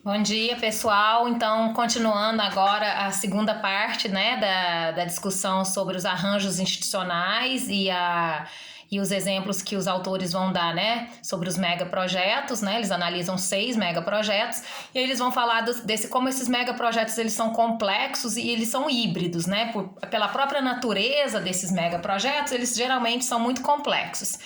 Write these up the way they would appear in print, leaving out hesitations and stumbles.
Bom dia, pessoal. Então, continuando agora a segunda parte, né, da discussão sobre os arranjos institucionais e os exemplos que os autores vão dar, né, sobre os megaprojetos, né, eles analisam 6 megaprojetos e eles vão falar como esses megaprojetos eles são complexos e eles são híbridos, né, pela própria natureza desses megaprojetos, eles geralmente são muito complexos.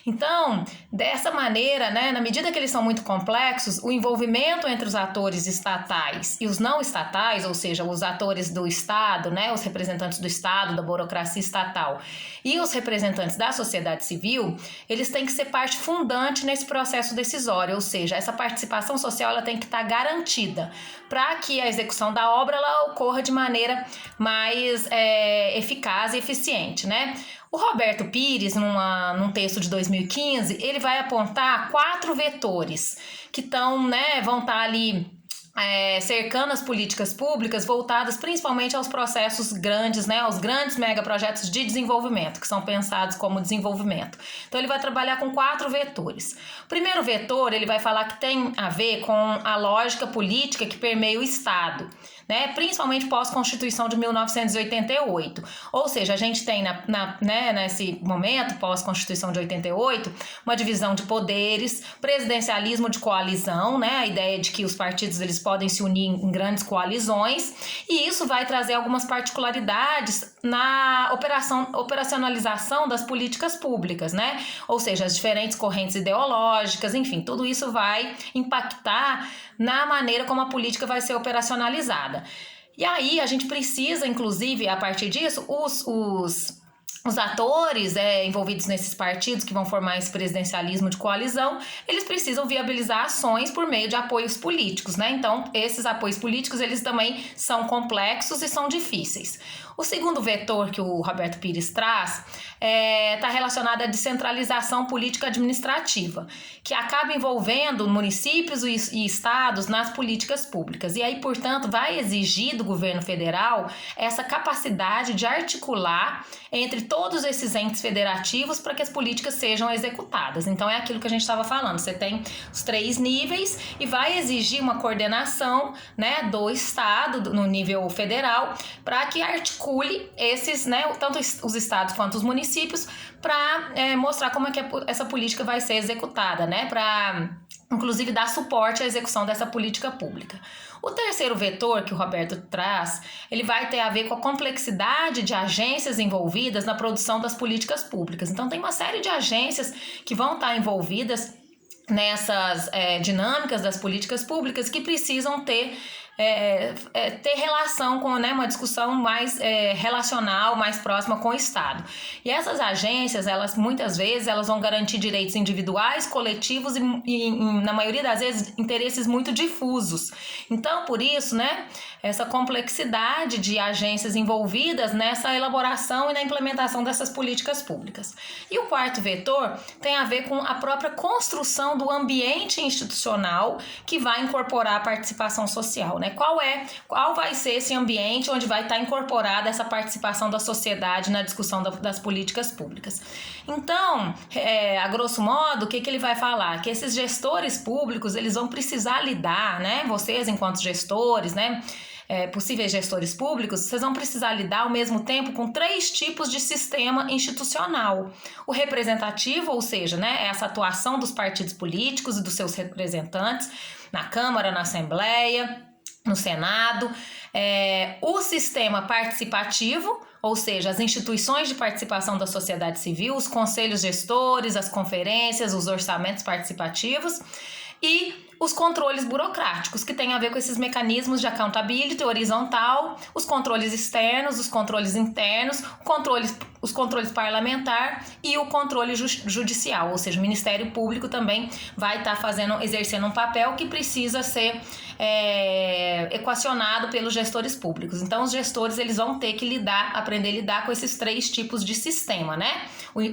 Então, dessa maneira, né, na medida que eles são muito complexos, o envolvimento entre os atores estatais e os não estatais, ou seja, os atores do Estado, né, os representantes do Estado, da burocracia estatal, e os representantes da sociedade civil, eles têm que ser parte fundante nesse processo decisório, ou seja, essa participação social ela tem que estar garantida para que a execução da obra ela ocorra de maneira mais eficaz e eficiente, né? O Roberto Pires, num texto de 2015, ele vai apontar 4 vetores que vão estar ali cercando as políticas públicas voltadas principalmente aos processos grandes, né, aos grandes megaprojetos de desenvolvimento, que são pensados como desenvolvimento. Então ele vai trabalhar com 4 vetores. O primeiro vetor, ele vai falar que tem a ver com a lógica política que permeia o Estado, né, principalmente pós-Constituição de 1988. Ou seja, a gente tem nesse momento, pós-Constituição de 88, uma divisão de poderes, presidencialismo de coalizão, né, a ideia de que os partidos eles podem se unir em grandes coalizões, e isso vai trazer algumas particularidades na operacionalização das políticas públicas, né? Ou seja, as diferentes correntes ideológicas, enfim, tudo isso vai impactar na maneira como a política vai ser operacionalizada. E aí a gente precisa, inclusive, a partir disso, os atores envolvidos nesses partidos que vão formar esse presidencialismo de coalizão, eles precisam viabilizar ações por meio de apoios políticos, né? Então, esses apoios políticos, eles também são complexos e são difíceis. O segundo vetor que o Roberto Pires traz está relacionado à descentralização política administrativa, que acaba envolvendo municípios e estados nas políticas públicas. E aí, portanto, vai exigir do governo federal essa capacidade de articular entre todos esses entes federativos para que as políticas sejam executadas. Então, é aquilo que a gente estava falando. Você tem os 3 níveis e vai exigir uma coordenação, né, do Estado, no nível federal, para que articule esses, né, tanto os estados quanto os municípios, para mostrar como é que essa política vai ser executada, né, para inclusive dar suporte à execução dessa política pública. O terceiro vetor que o Roberto traz, ele vai ter a ver com a complexidade de agências envolvidas na produção das políticas públicas. Então, tem uma série de agências que vão estar envolvidas nessas dinâmicas das políticas públicas que precisam ter relação com, né, uma discussão mais relacional, mais próxima com o Estado. E essas agências, elas muitas vezes elas vão garantir direitos individuais, coletivos e na maioria das vezes interesses muito difusos. Então, por isso, né, essa complexidade de agências envolvidas nessa elaboração e na implementação dessas políticas públicas. E o quarto vetor tem a ver com a própria construção do ambiente institucional que vai incorporar a participação social, né? Qual vai ser esse ambiente onde vai estar incorporada essa participação da sociedade na discussão das políticas públicas. Então, a grosso modo, o que ele vai falar? Que esses gestores públicos, eles vão precisar lidar, né? Vocês, enquanto gestores, né? Possíveis gestores públicos, vocês vão precisar lidar ao mesmo tempo com 3 tipos de sistema institucional. O representativo, ou seja, né, essa atuação dos partidos políticos e dos seus representantes na Câmara, na Assembleia, no Senado, o sistema participativo, ou seja, as instituições de participação da sociedade civil, os conselhos gestores, as conferências, os orçamentos participativos, e os controles burocráticos, que tem a ver com esses mecanismos de accountability horizontal, os controles externos, os controles internos, os controles parlamentar e o controle judicial, ou seja, o Ministério Público também vai estar exercendo um papel que precisa ser equacionado pelos gestores públicos. Então, os gestores eles vão ter que aprender a lidar com esses 3 tipos de sistema, né?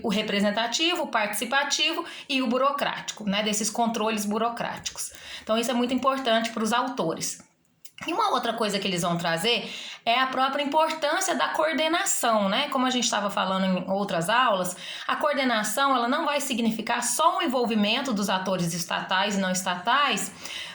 O representativo, o participativo e o burocrático, né? Desses controles burocráticos. Então, isso é muito importante para os autores. E uma outra coisa que eles vão trazer é a própria importância da coordenação, né? Como a gente estava falando em outras aulas, a coordenação ela não vai significar só o envolvimento dos atores estatais e não estatais,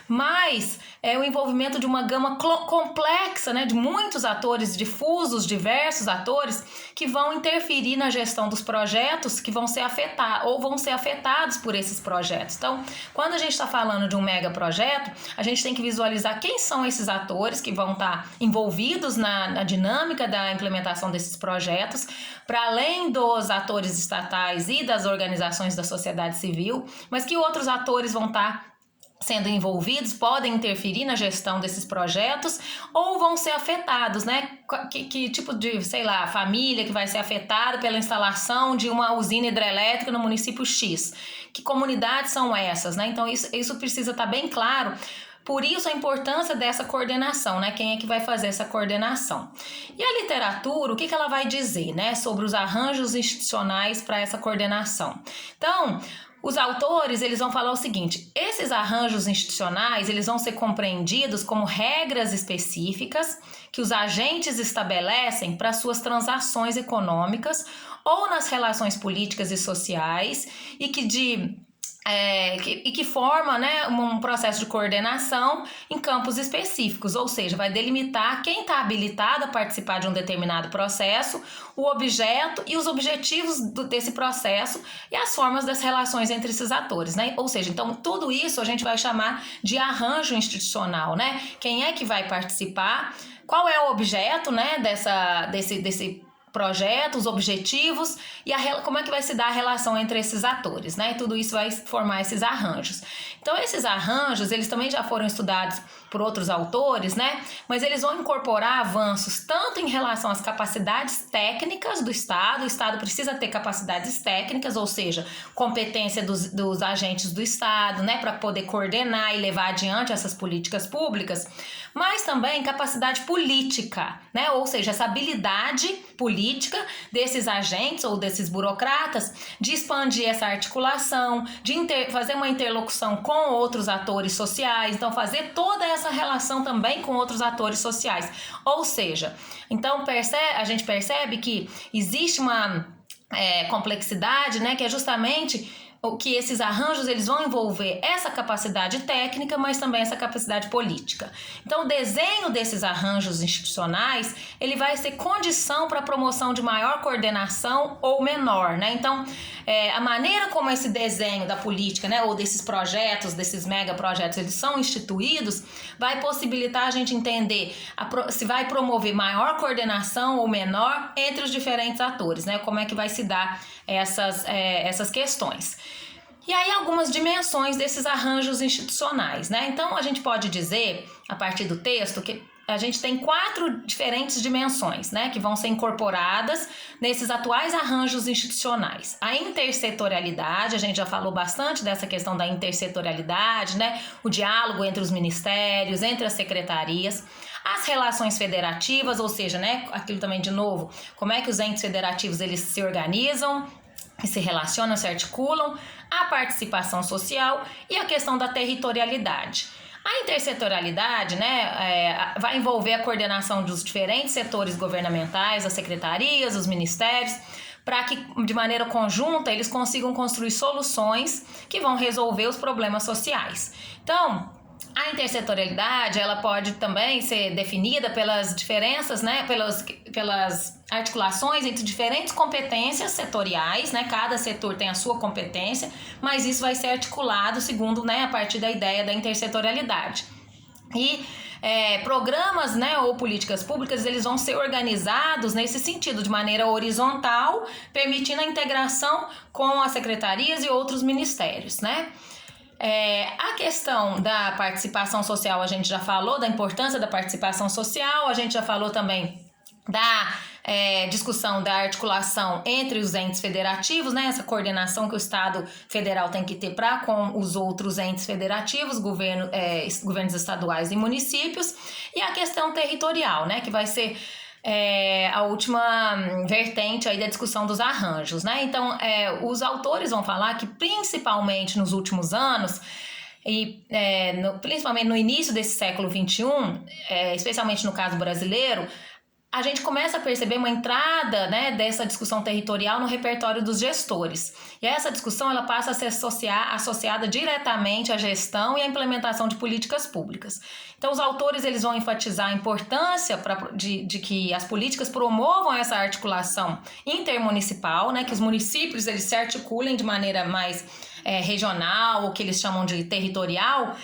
mas é o envolvimento de uma gama complexa, né, de muitos atores difusos, diversos atores, que vão interferir na gestão dos projetos que vão ser afetados por esses projetos. Então, quando a gente está falando de um mega projeto, a gente tem que visualizar quem são esses atores que vão estar envolvidos na dinâmica da implementação desses projetos, para além dos atores estatais e das organizações da sociedade civil, mas que outros atores vão estar sendo envolvidos, podem interferir na gestão desses projetos ou vão ser afetados, né? Que tipo de, família que vai ser afetada pela instalação de uma usina hidrelétrica no município X? Que comunidades são essas, né? Então isso precisa estar bem claro. Por isso a importância dessa coordenação, né? Quem é que vai fazer essa coordenação? E a literatura, o que ela vai dizer, né? Sobre os arranjos institucionais para essa coordenação. Então, os autores, eles vão falar o seguinte: esses arranjos institucionais, eles vão ser compreendidos como regras específicas que os agentes estabelecem para suas transações econômicas ou nas relações políticas e sociais e que forma, né, um processo de coordenação em campos específicos, ou seja, vai delimitar quem está habilitado a participar de um determinado processo, o objeto e os objetivos desse processo e as formas das relações entre esses atores, né? Ou seja, então tudo isso a gente vai chamar de arranjo institucional, né? Quem é que vai participar, qual é o objeto, né, desse projeto, os objetivos e como é que vai se dar a relação entre esses atores, né? E tudo isso vai formar esses arranjos. Então, esses arranjos, eles também já foram estudados por outros autores, né? Mas eles vão incorporar avanços tanto em relação às capacidades técnicas do Estado. O Estado precisa ter capacidades técnicas, ou seja, competência dos agentes do Estado, né? Para poder coordenar e levar adiante essas políticas públicas, mas também capacidade política, né? Ou seja, essa habilidade política desses agentes ou desses burocratas de expandir essa articulação, de fazer uma interlocução com outros atores sociais, então fazer toda essa relação também com outros atores sociais. Ou seja, então a gente percebe que existe uma complexidade, né, que é justamente o que esses arranjos eles vão envolver essa capacidade técnica, mas também essa capacidade política. Então, o desenho desses arranjos institucionais, ele vai ser condição para a promoção de maior coordenação ou menor, né? Então, a maneira como esse desenho da política, né, ou desses projetos, desses megaprojetos, eles são instituídos, vai possibilitar a gente entender se vai promover maior coordenação ou menor entre os diferentes atores, né? Como é que vai se dar essas questões. E aí algumas dimensões desses arranjos institucionais, né? Então a gente pode dizer, a partir do texto, que a gente tem 4 diferentes dimensões, né, que vão ser incorporadas nesses atuais arranjos institucionais. A intersetorialidade, a gente já falou bastante dessa questão da intersetorialidade, né, o diálogo entre os ministérios, entre as secretarias. As relações federativas, ou seja, né, aquilo também de novo, como é que os entes federativos eles se organizam, se relacionam, se articulam, a participação social e a questão da territorialidade. A intersetorialidade, né, vai envolver a coordenação dos diferentes setores governamentais, as secretarias, os ministérios, para que, de maneira conjunta, eles consigam construir soluções que vão resolver os problemas sociais. Então, a intersetorialidade, ela pode também ser definida pelas diferenças, né, pelas articulações entre diferentes competências setoriais, né, cada setor tem a sua competência, mas isso vai ser articulado segundo, né, a partir da ideia da intersetorialidade. E programas, né, ou políticas públicas, eles vão ser organizados nesse sentido, de maneira horizontal, permitindo a integração com as secretarias e outros ministérios, né? A questão da participação social, a gente já falou da importância da participação social, a gente já falou também da discussão da articulação entre os entes federativos, né? Essa coordenação que o Estado federal tem que ter para com os outros entes federativos, governos estaduais e municípios, e a questão territorial, né? Que vai ser a última vertente aí da discussão dos arranjos, né? Então, os autores vão falar que principalmente nos últimos anos, e principalmente no início desse século XXI, especialmente no caso brasileiro, a gente começa a perceber uma entrada, né, dessa discussão territorial no repertório dos gestores. E essa discussão ela passa a ser associada diretamente à gestão e à implementação de políticas públicas. Então, os autores eles vão enfatizar a importância de que as políticas promovam essa articulação intermunicipal, né, que os municípios eles se articulem de maneira mais regional, ou que eles chamam de territorial,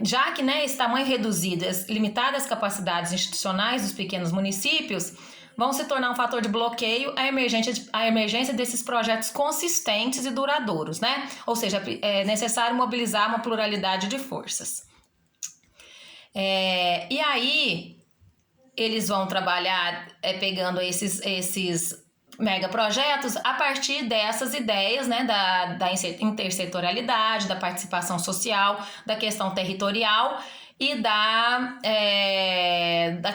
já que, né, esse tamanho reduzido, as limitadas capacidades institucionais dos pequenos municípios vão se tornar um fator de bloqueio à emergência desses projetos consistentes e duradouros, né? Ou seja, é necessário mobilizar uma pluralidade de forças. E aí, eles vão trabalhar pegando esses megaprojetos a partir dessas ideias, né, da intersetorialidade, da participação social, da questão territorial e da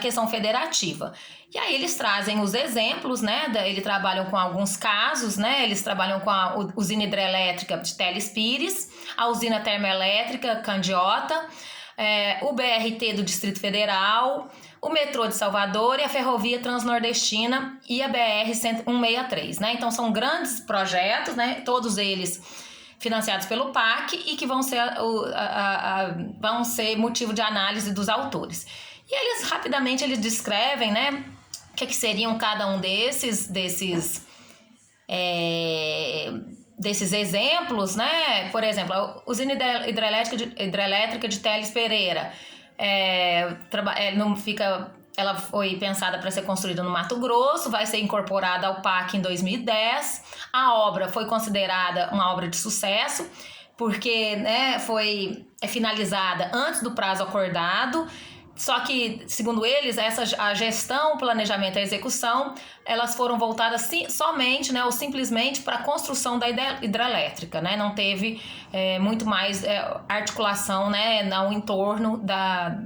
questão federativa. E aí eles trazem os exemplos, né, eles trabalham com alguns casos, né, eles trabalham com a usina hidrelétrica de Teles Pires, a usina termoelétrica Candiota, o BRT do Distrito Federal, o metrô de Salvador e a ferrovia transnordestina e a BR-163, né? Então são grandes projetos, né? Todos eles financiados pelo PAC e que vão ser motivo de análise dos autores. E eles rapidamente eles descrevem, né, o que seriam cada um desses exemplos, né? Por exemplo, a usina hidrelétrica de Teles Pereira. Ela foi pensada para ser construída no Mato Grosso, vai ser incorporada ao PAC em 2010. A obra foi considerada uma obra de sucesso, porque, né, foi finalizada antes do prazo acordado. Só que, segundo eles, a gestão, o planejamento e a execução, elas foram voltadas somente, né, ou simplesmente para a construção da hidrelétrica, né? Não teve muito mais articulação, né, ao entorno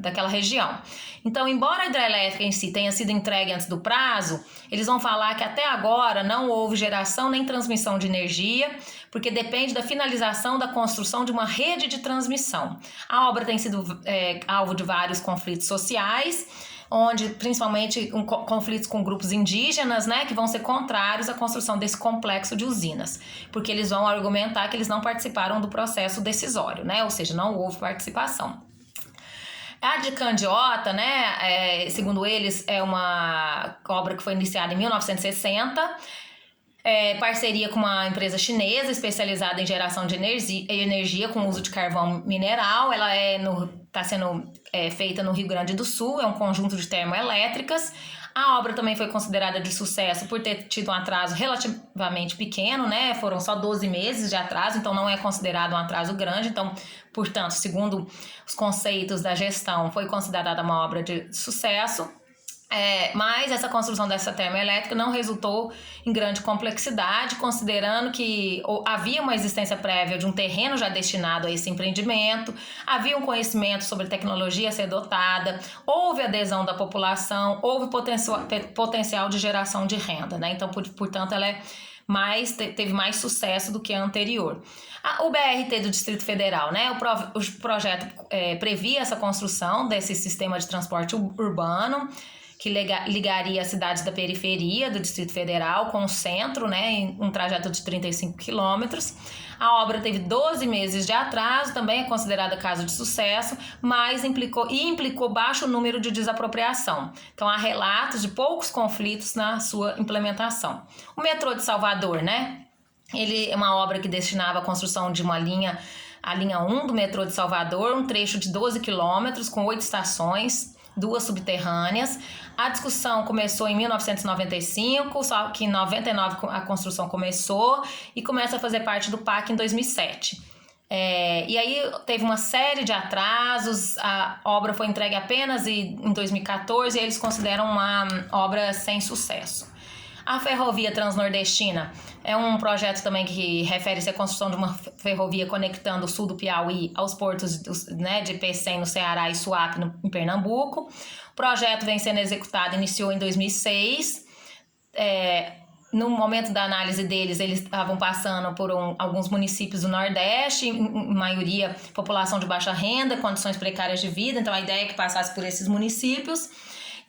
daquela região. Então, embora a hidrelétrica em si tenha sido entregue antes do prazo, eles vão falar que até agora não houve geração nem transmissão de energia, porque depende da finalização da construção de uma rede de transmissão. A obra tem sido alvo de vários conflitos sociais, onde principalmente conflitos com grupos indígenas, né, que vão ser contrários à construção desse complexo de usinas, porque eles vão argumentar que eles não participaram do processo decisório, né, ou seja, não houve participação. A de Candiota, né, segundo eles, é uma obra que foi iniciada em 1960, parceria com uma empresa chinesa especializada em geração de energia com uso de carvão mineral. Ela está sendo feita no Rio Grande do Sul, é um conjunto de termoelétricas. A obra também foi considerada de sucesso por ter tido um atraso relativamente pequeno, né? Foram só 12 meses de atraso, então não é considerado um atraso grande. Então, portanto, segundo os conceitos da gestão, foi considerada uma obra de sucesso. Mas essa construção dessa termoelétrica não resultou em grande complexidade, considerando que havia uma existência prévia de um terreno já destinado a esse empreendimento, havia um conhecimento sobre tecnologia a ser dotada, houve adesão da população, houve potencial de geração de renda, né? Então, portanto, ela teve mais sucesso do que a anterior. O BRT do Distrito Federal, né? O projeto previa essa construção desse sistema de transporte urbano, que ligaria as cidades da periferia do Distrito Federal com o centro, né, em um trajeto de 35 quilômetros. A obra teve 12 meses de atraso, também é considerada caso de sucesso, mas implicou baixo número de desapropriação. Então, há relatos de poucos conflitos na sua implementação. O metrô de Salvador, né, ele é uma obra que destinava a construção de a linha 1 do metrô de Salvador, um trecho de 12 quilômetros com 8 estações, 2 subterrâneas. A discussão começou em 1995, só que em 99 a construção começou e começa a fazer parte do PAC em 2007. E aí teve uma série de atrasos, a obra foi entregue apenas em 2014 e eles consideram uma obra sem sucesso. A ferrovia transnordestina é um projeto também que refere-se à construção de uma ferrovia conectando o sul do Piauí aos portos, né, de Pecém, no Ceará, e Suape, em Pernambuco. O projeto vem sendo executado, iniciou em 2006. No momento da análise deles, eles estavam passando por alguns municípios do Nordeste, em maioria população de baixa renda, condições precárias de vida, então a ideia é que passasse por esses municípios.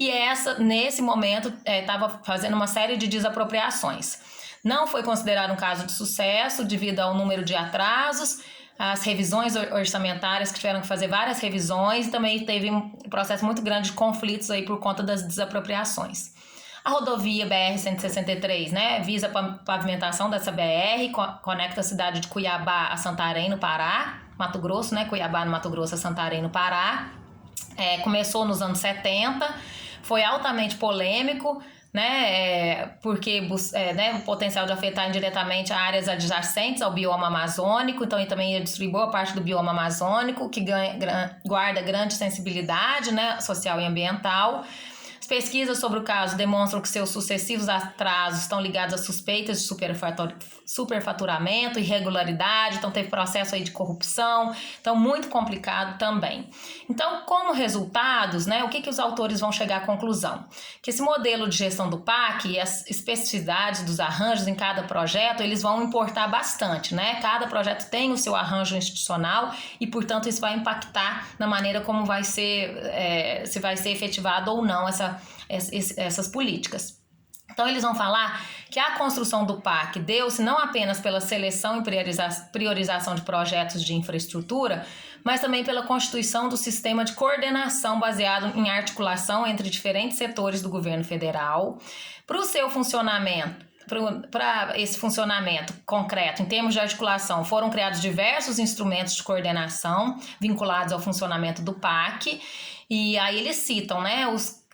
e nesse momento, estava fazendo uma série de desapropriações. Não foi considerado um caso de sucesso devido ao número de atrasos, as revisões orçamentárias, que tiveram que fazer várias revisões, e também teve um processo muito grande de conflitos aí por conta das desapropriações. A rodovia BR-163, né, visa a pavimentação dessa BR, conecta a cidade de Cuiabá a Santarém, no Pará, Mato Grosso, né, Cuiabá no Mato Grosso a Santarém, no Pará. Começou nos anos 70, foi altamente polêmico, né, porque o potencial de afetar indiretamente áreas adjacentes ao bioma amazônico, então ele também ia destruir boa parte do bioma amazônico, que guarda grande sensibilidade, né, social e ambiental. As pesquisas sobre o caso demonstram que seus sucessivos atrasos estão ligados a suspeitas de superfaturamento, irregularidade, então teve processo aí de corrupção, então muito complicado também. Então, como resultados, né, o que os autores vão chegar à conclusão? Que esse modelo de gestão do PAC e as especificidades dos arranjos em cada projeto, eles vão importar bastante, né? Cada projeto tem o seu arranjo institucional e, portanto, isso vai impactar na maneira como vai ser, se vai ser efetivado ou não essas políticas. Então, eles vão falar que a construção do PAC deu-se não apenas pela seleção e priorização de projetos de infraestrutura, mas também pela constituição do sistema de coordenação baseado em articulação entre diferentes setores do governo federal. Para o seu funcionamento, para esse funcionamento concreto, em termos de articulação, foram criados diversos instrumentos de coordenação vinculados ao funcionamento do PAC, e aí eles citam, né,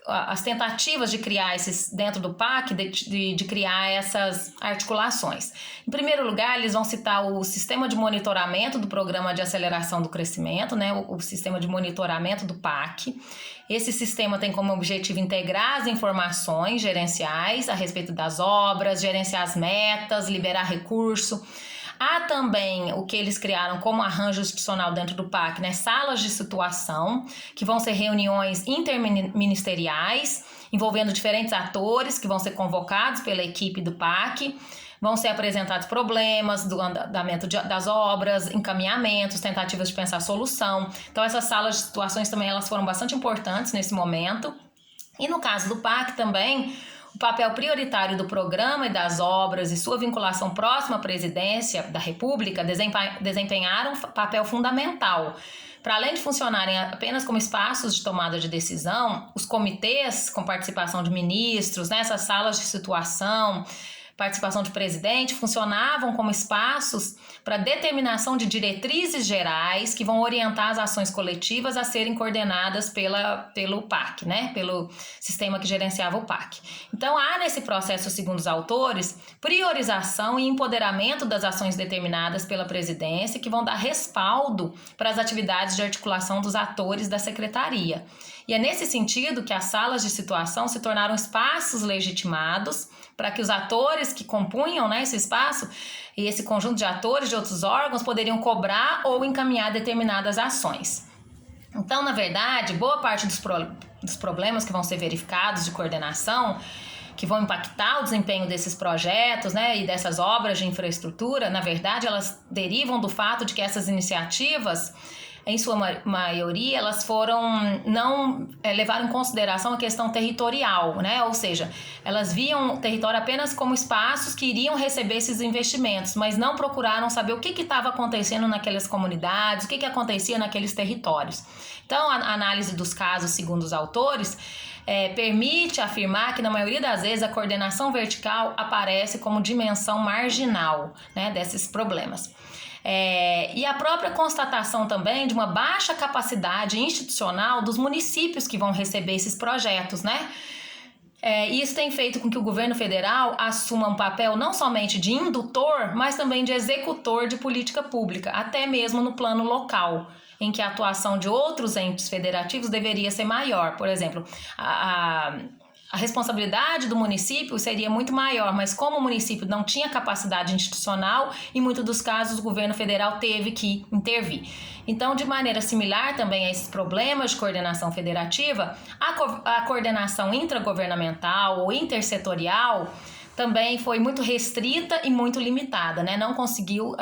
as tentativas de criar dentro do PAC, de criar essas articulações. Em primeiro lugar, eles vão citar o sistema de monitoramento do Programa de Aceleração do Crescimento, né, o sistema de monitoramento do PAC. Esse sistema tem como objetivo integrar as informações gerenciais a respeito das obras, gerenciar as metas, liberar recurso. Há também o que eles criaram como arranjo institucional dentro do PAC, né? Salas de situação, que vão ser reuniões interministeriais, envolvendo diferentes atores que vão ser convocados pela equipe do PAC. Vão ser apresentados problemas do andamento das obras, encaminhamentos, tentativas de pensar solução. Então, essas salas de situações também elas foram bastante importantes nesse momento. E no caso do PAC também, o papel prioritário do programa e das obras e sua vinculação próxima à presidência da República desempenharam um papel fundamental. Para além de funcionarem apenas como espaços de tomada de decisão, os comitês com participação de ministros, essas salas de situação, participação de presidente, funcionavam como espaços para determinação de diretrizes gerais que vão orientar as ações coletivas a serem coordenadas pelo PAC, né? Pelo sistema que gerenciava o PAC. Então, há nesse processo, segundo os autores, priorização e empoderamento das ações determinadas pela presidência que vão dar respaldo para as atividades de articulação dos atores da secretaria. E é nesse sentido que as salas de situação se tornaram espaços legitimados para que os atores que compunham, né, esse espaço e esse conjunto de atores de outros órgãos poderiam cobrar ou encaminhar determinadas ações. Então, na verdade, boa parte dos problemas que vão ser verificados de coordenação, que vão impactar o desempenho desses projetos, né, e dessas obras de infraestrutura, na verdade, elas derivam do fato de que essas iniciativas, em sua maioria, elas não levaram em consideração a questão territorial, né? Ou seja, elas viam o território apenas como espaços que iriam receber esses investimentos, mas não procuraram saber o que estava acontecendo naquelas comunidades, o que acontecia naqueles territórios. Então, a análise dos casos, segundo os autores, permite afirmar que, na maioria das vezes, a coordenação vertical aparece como dimensão marginal, né, desses problemas. E a própria constatação também de uma baixa capacidade institucional dos municípios que vão receber esses projetos, né? Isso tem feito com que o governo federal assuma um papel não somente de indutor, mas também de executor de política pública, até mesmo no plano local, em que a atuação de outros entes federativos deveria ser maior. Por exemplo, a responsabilidade do município seria muito maior, mas como o município não tinha capacidade institucional, em muitos dos casos o governo federal teve que intervir. Então, de maneira similar também a esses problemas de coordenação federativa, a coordenação intragovernamental ou intersetorial também foi muito restrita e muito limitada, né? Não conseguiu,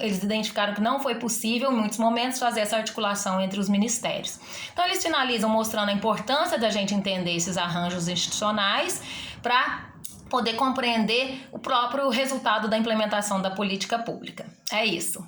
eles identificaram que não foi possível em muitos momentos fazer essa articulação entre os ministérios. Então eles finalizam mostrando a importância da gente entender esses arranjos institucionais para poder compreender o próprio resultado da implementação da política pública. É isso.